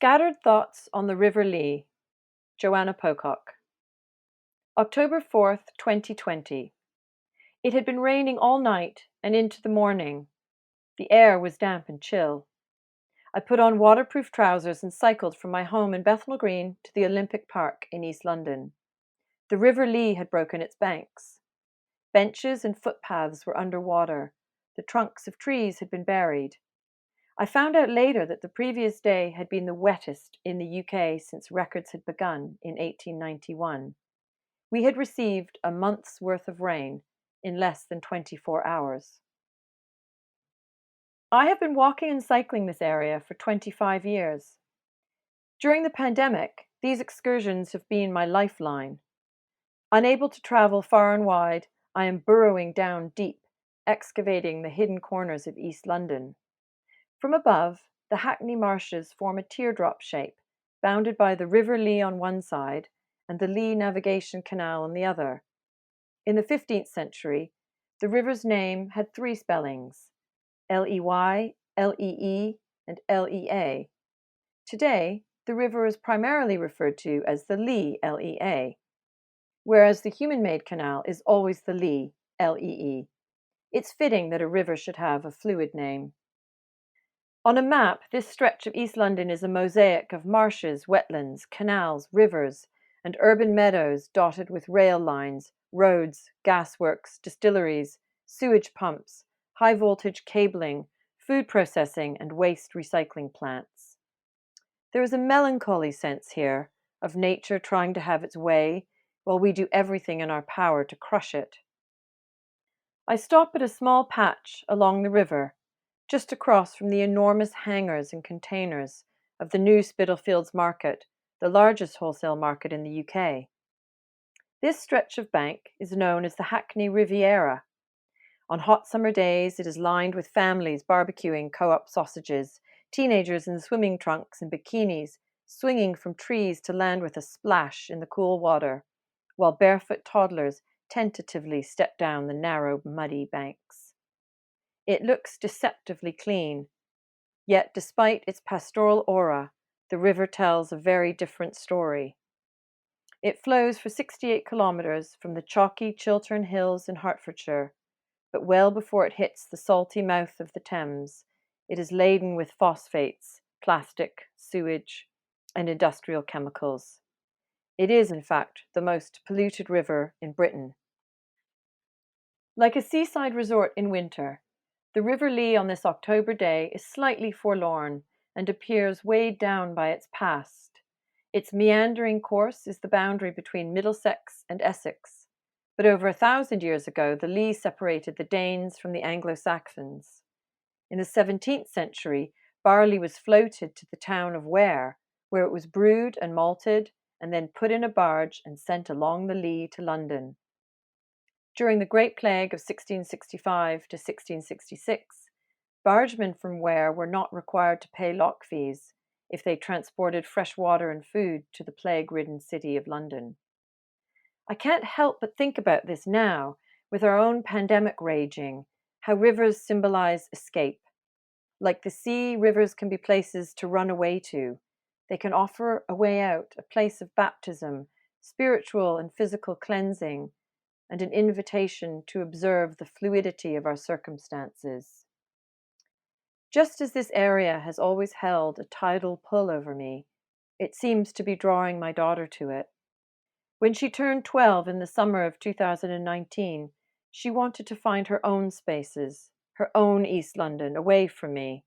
Scattered Thoughts on the River Lea, Joanna Pocock. October 4th, 2020. It had been raining all night and into the morning. The air was damp and chill. I put on waterproof trousers and cycled from my home in Bethnal Green to the Olympic Park in East London. The River Lea had broken its banks. Benches and footpaths were under water. The trunks of trees had been buried. I found out later that the previous day had been the wettest in the UK since records had begun in 1891. We had received a month's worth of rain in less than 24 hours. I have been walking and cycling this area for 25 years. During the pandemic, these excursions have been my lifeline. Unable to travel far and wide, I am burrowing down deep, excavating the hidden corners of East London. From above, the Hackney marshes form a teardrop shape, bounded by the River Lea on one side and the Lea Navigation Canal on the other. In the 15th century, the river's name had three spellings: Ley, Lee, and Lea. Today, the river is primarily referred to as the Lea, whereas the human-made canal is always the Lee. It's fitting that a river should have a fluid name. On a map, this stretch of East London is a mosaic of marshes, wetlands, canals, rivers, and urban meadows dotted with rail lines, roads, gasworks, distilleries, sewage pumps, high-voltage cabling, food processing, and waste recycling plants. There is a melancholy sense here of nature trying to have its way while we do everything in our power to crush it. I stop at a small patch along the river, just across from the enormous hangars and containers of the new Spitalfields Market, the largest wholesale market in the UK. This stretch of bank is known as the Hackney Riviera. On hot summer days, it is lined with families barbecuing co-op sausages, teenagers in swimming trunks and bikinis swinging from trees to land with a splash in the cool water, while barefoot toddlers tentatively step down the narrow, muddy banks. It looks deceptively clean, yet despite its pastoral aura, the river tells a very different story. It flows for 68 kilometres from the chalky Chiltern Hills in Hertfordshire, but well before it hits the salty mouth of the Thames, it is laden with phosphates, plastic, sewage, and industrial chemicals. It is, in fact, the most polluted river in Britain. Like a seaside resort in winter, the River Lea on this October day is slightly forlorn and appears weighed down by its past. Its meandering course is the boundary between Middlesex and Essex, but over 1,000 years ago the Lea separated the Danes from the Anglo-Saxons. In the 17th century, barley was floated to the town of Ware, where it was brewed and malted and then put in a barge and sent along the Lea to London. During the Great Plague of 1665 to 1666, bargemen from Ware were not required to pay lock fees if they transported fresh water and food to the plague-ridden city of London. I can't help but think about this now, with our own pandemic raging, how rivers symbolize escape. Like the sea, rivers can be places to run away to. They can offer a way out, a place of baptism, spiritual and physical cleansing, and an invitation to observe the fluidity of our circumstances. Just as this area has always held a tidal pull over me, it seems to be drawing my daughter to it. When she turned 12 in the summer of 2019, she wanted to find her own spaces, her own East London, away from me.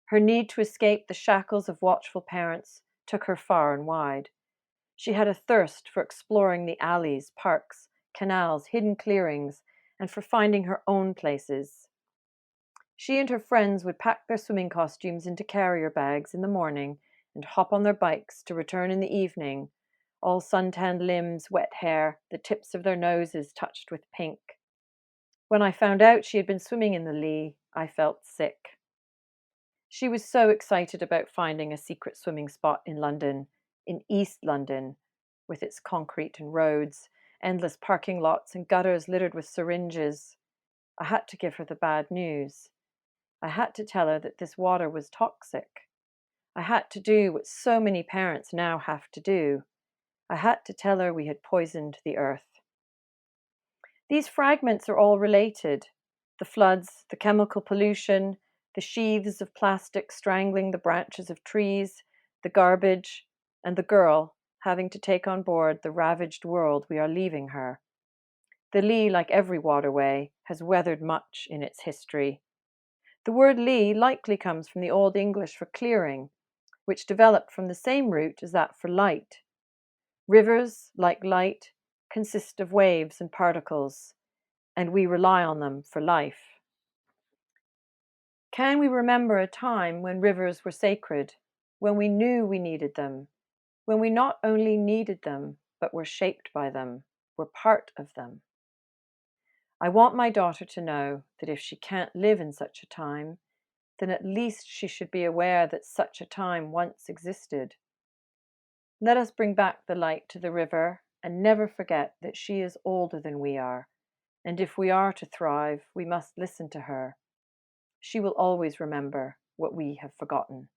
Her need to escape the shackles of watchful parents took her far and wide. She had a thirst for exploring the alleys, parks, canals, hidden clearings, and for finding her own places. She and her friends would pack their swimming costumes into carrier bags in the morning and hop on their bikes to return in the evening, all suntanned limbs, wet hair, the tips of their noses touched with pink. When I found out she had been swimming in the Lea, I felt sick. She was so excited about finding a secret swimming spot in London, in East London, with its concrete and roads, endless parking lots and gutters littered with syringes. I had to give her the bad news. I had to tell her that this water was toxic. I had to do what so many parents now have to do. I had to tell her we had poisoned the earth. These fragments are all related. The floods, the chemical pollution, the sheaths of plastic strangling the branches of trees, the garbage, and the girl having to take on board the ravaged world we are leaving her. The Lea, like every waterway, has weathered much in its history. The word Lea likely comes from the Old English for clearing, which developed from the same root as that for light. Rivers, like light, consist of waves and particles, and we rely on them for life. Can we remember a time when rivers were sacred, when we knew we needed them, when we not only needed them, but were shaped by them, were part of them? I want my daughter to know that if she can't live in such a time, then at least she should be aware that such a time once existed. Let us bring back the light to the river and never forget that she is older than we are, and if we are to thrive, we must listen to her. She will always remember what we have forgotten.